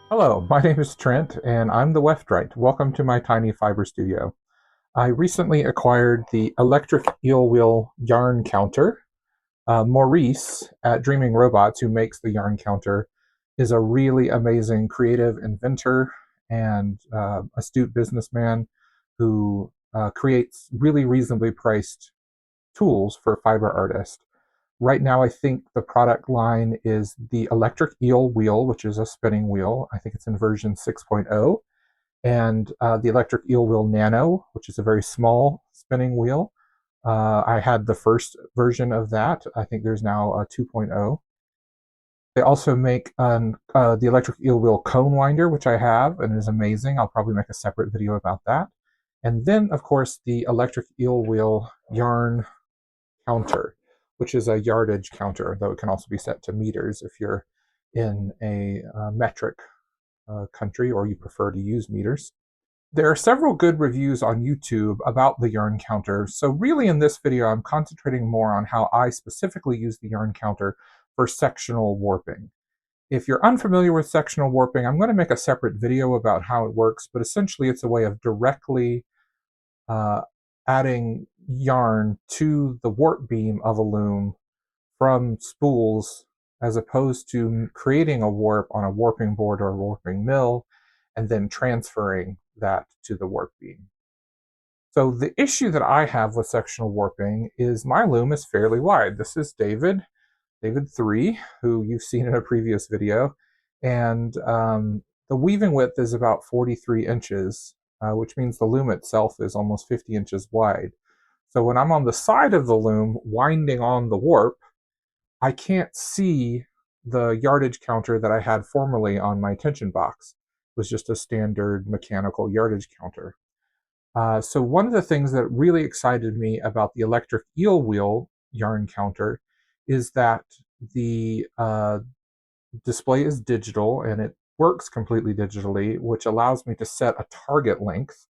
Hello, my name is Trent, and I'm the Weftrite. Welcome to my tiny fiber studio. I recently acquired the electric eel wheel yarn counter. Maurice at Dreaming Robots, who makes the yarn counter, is a really amazing creative inventor and astute businessman who creates really reasonably priced tools for fiber artists. Right now, I think the product line is the electric eel wheel, which is a spinning wheel. I think it's in version 6.0, and the electric eel wheel nano, which is a very small spinning wheel. I had the first version of that. I think there's now a 2.0. They also make the electric eel wheel cone winder, which I have and is amazing. I'll probably make a separate video about that. And then, of course, the electric eel wheel yarn counter, which is a yardage counter, though it can also be set to meters if you're in a metric country or you prefer to use meters. There are several good reviews on YouTube about the yarn counter, so really in this video I'm concentrating more on how I specifically use the yarn counter for sectional warping. If you're unfamiliar with sectional warping, I'm going to make a separate video about how it works, but essentially it's a way of directly uh, adding yarn to the warp beam of a loom from spools as opposed to creating a warp on a warping board or a warping mill and then transferring that to the warp beam. So the issue that I have with sectional warping is my loom is fairly wide. This is David 3, who you've seen in a previous video, and the weaving width is about 43 inches, which means the loom itself is almost 50 inches wide. So when I'm on the side of the loom winding on the warp, I can't see the yardage counter that I had formerly on my tension box. It was just a standard mechanical yardage counter. So one of the things that really excited me about the electric eel wheel yarn counter is that the display is digital and it works completely digitally, which allows me to set a target length.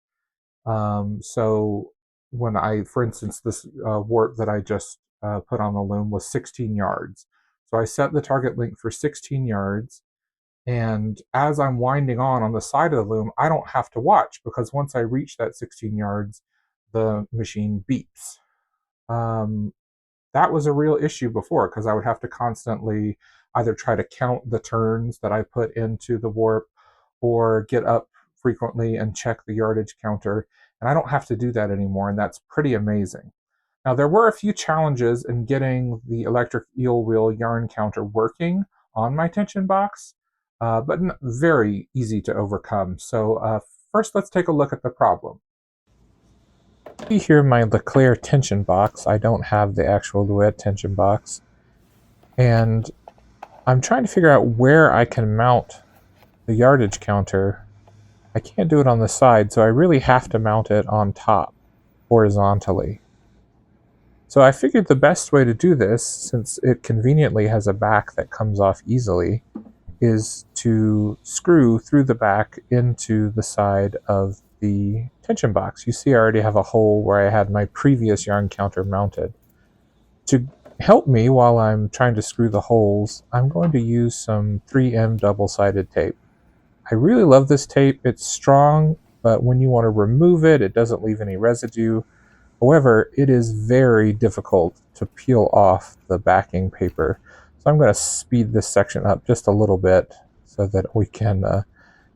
So when for instance, this warp that I just put on the loom was 16 yards. So I set the target length for 16 yards. And as I'm winding on the side of the loom, I don't have to watch because once I reach that 16 yards, the machine beeps. That was a real issue before because I would have to constantly either try to count the turns that I put into the warp or get up frequently and check the yardage counter. And I don't have to do that anymore, and that's pretty amazing. Now, there were a few challenges in getting the electric eel wheel yarn counter working on my tension box, but very easy to overcome. So first, let's take a look at the problem. See here my Leclerc tension box. I don't have the actual Louet tension box. And I'm trying to figure out where I can mount the yardage counter. I can't do it on the side, so I really have to mount it on top, horizontally. So I figured the best way to do this, since it conveniently has a back that comes off easily, is to screw through the back into the side of the tension box. You see I already have a hole where I had my previous yarn counter mounted. To help me while I'm trying to screw the holes, I'm going to use some 3M double-sided tape. I really love this tape. It's strong, but when you want to remove it, it doesn't leave any residue. However, it is very difficult to peel off the backing paper. So I'm going to speed this section up just a little bit so that we can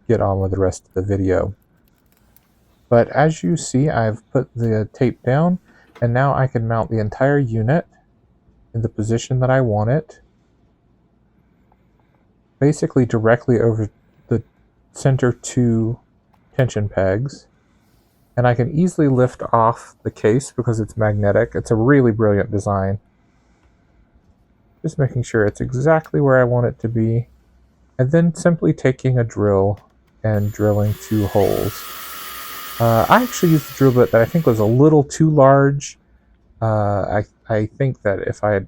get on with the rest of the video. But as you see, I've put the tape down, and now I can mount the entire unit in the position that I want it, basically directly over the center two tension pegs. And I can easily lift off the case because it's magnetic. It's a really brilliant design. Just making sure it's exactly where I want it to be, and then simply taking a drill and drilling 2 holes. I actually used a drill bit that I think was a little too large. I think that if I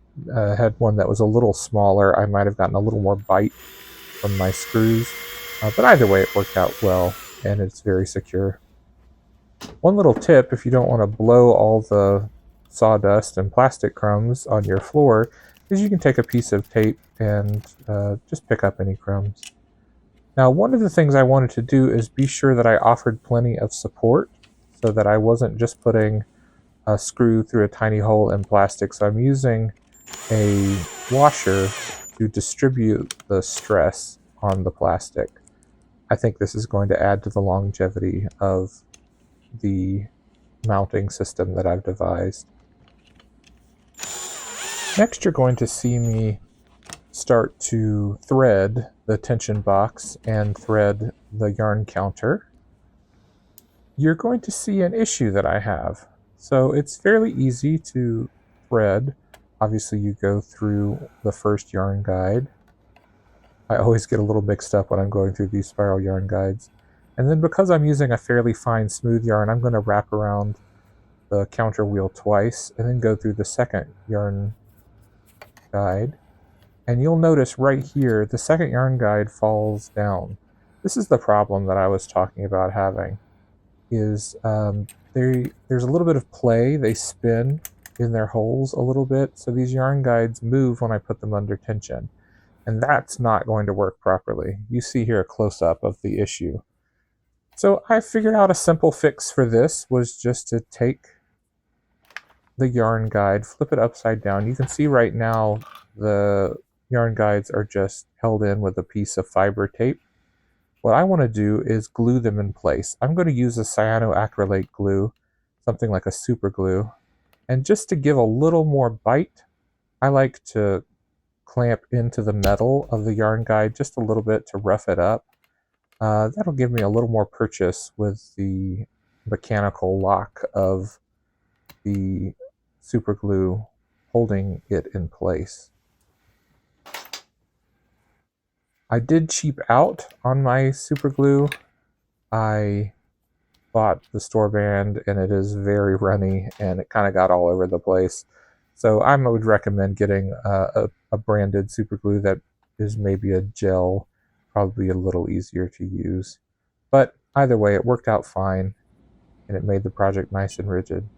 had one that was a little smaller, I might have gotten a little more bite from my screws. But either way, it worked out well, and it's very secure. One little tip, if you don't want to blow all the sawdust and plastic crumbs on your floor is you can take a piece of tape and just pick up any crumbs. Now, one of the things I wanted to do is be sure that I offered plenty of support so that I wasn't just putting a screw through a tiny hole in plastic. So I'm using a washer to distribute the stress on the plastic. I think this is going to add to the longevity of the mounting system that I've devised. Next, you're going to see me start to thread the tension box and thread the yarn counter. You're going to see an issue that I have. So it's fairly easy to thread. Obviously, you go through the first yarn guide. I always get a little mixed up when I'm going through these spiral yarn guides. And then because I'm using a fairly fine smooth yarn, I'm going to wrap around the counter wheel twice and then go through the second yarn guide. And you'll notice right here, the second yarn guide falls down. This is the problem that I was talking about having, is there's a little bit of play. They spin in their holes a little bit, so these yarn guides move when I put them under tension. And that's not going to work properly. You see here a close-up of the issue. So I figured out a simple fix for this was just to take the yarn guide, flip it upside down. You can see right now the yarn guides are just held in with a piece of fiber tape. What I want to do is glue them in place. I'm going to use a cyanoacrylate glue, something like a super glue. And just to give a little more bite, I like to clamp into the metal of the yarn guide just a little bit to rough it up. That'll give me a little more purchase with the mechanical lock of the super glue holding it in place. I did cheap out on my super glue. I bought the store brand and it is very runny and it kind of got all over the place. So I would recommend getting a branded super glue that is maybe a gel, probably a little easier to use. But either way, it worked out fine and it made the project nice and rigid.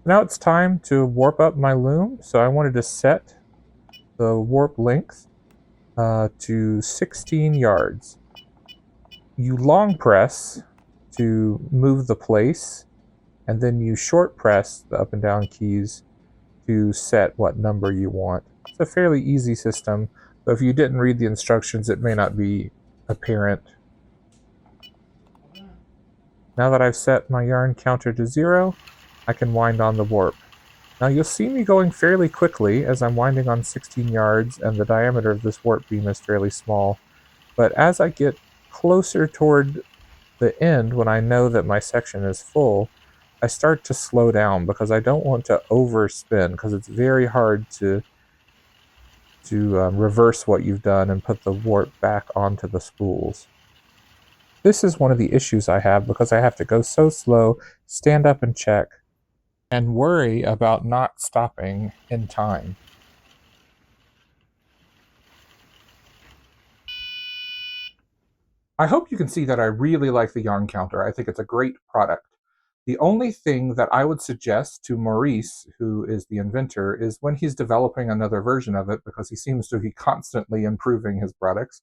Now it's time to warp up my loom. So I wanted to set the warp length to 16 yards. You long press to move the place, and then you short press the up and down keys to set what number you want. It's a fairly easy system, but if you didn't read the instructions, it may not be apparent. Now that I've set my yarn counter to 0, I can wind on the warp. Now you'll see me going fairly quickly as I'm winding on 16 yards, and the diameter of this warp beam is fairly small. But as I get closer toward the end, when I know that my section is full, I start to slow down because I don't want to overspin, because it's very hard to reverse what you've done and put the warp back onto the spools. This is one of the issues I have because I have to go so slow, stand up and check, and worry about not stopping in time. I hope you can see that I really like the yarn counter. I think it's a great product. The only thing that I would suggest to Maurice, who is the inventor, is when he's developing another version of it, because he seems to be constantly improving his products,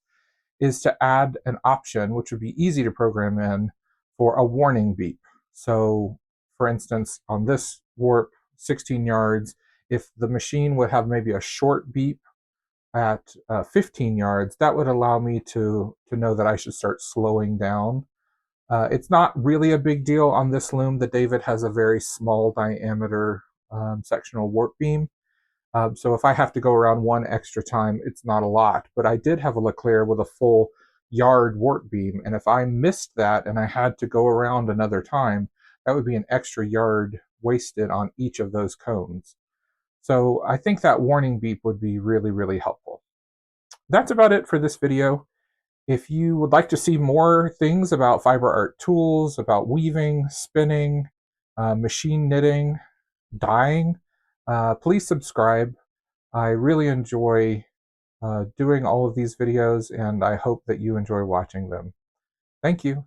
is to add an option, which would be easy to program in, for a warning beep. So, for instance, on this warp, 16 yards, if the machine would have maybe a short beep at 15 yards, that would allow me to know that I should start slowing down. It's not really a big deal on this loom. The David has a very small diameter sectional warp beam. So if I have to go around one extra time, it's not a lot. But I did have a Leclerc with a full yard warp beam. And if I missed that and I had to go around another time, that would be an extra yard wasted on each of those cones. So I think that warning beep would be really, really helpful. That's about it for this video. If you would like to see more things about fiber art tools, about weaving, spinning, machine knitting, dyeing, please subscribe. I really enjoy doing all of these videos, and I hope that you enjoy watching them. Thank you.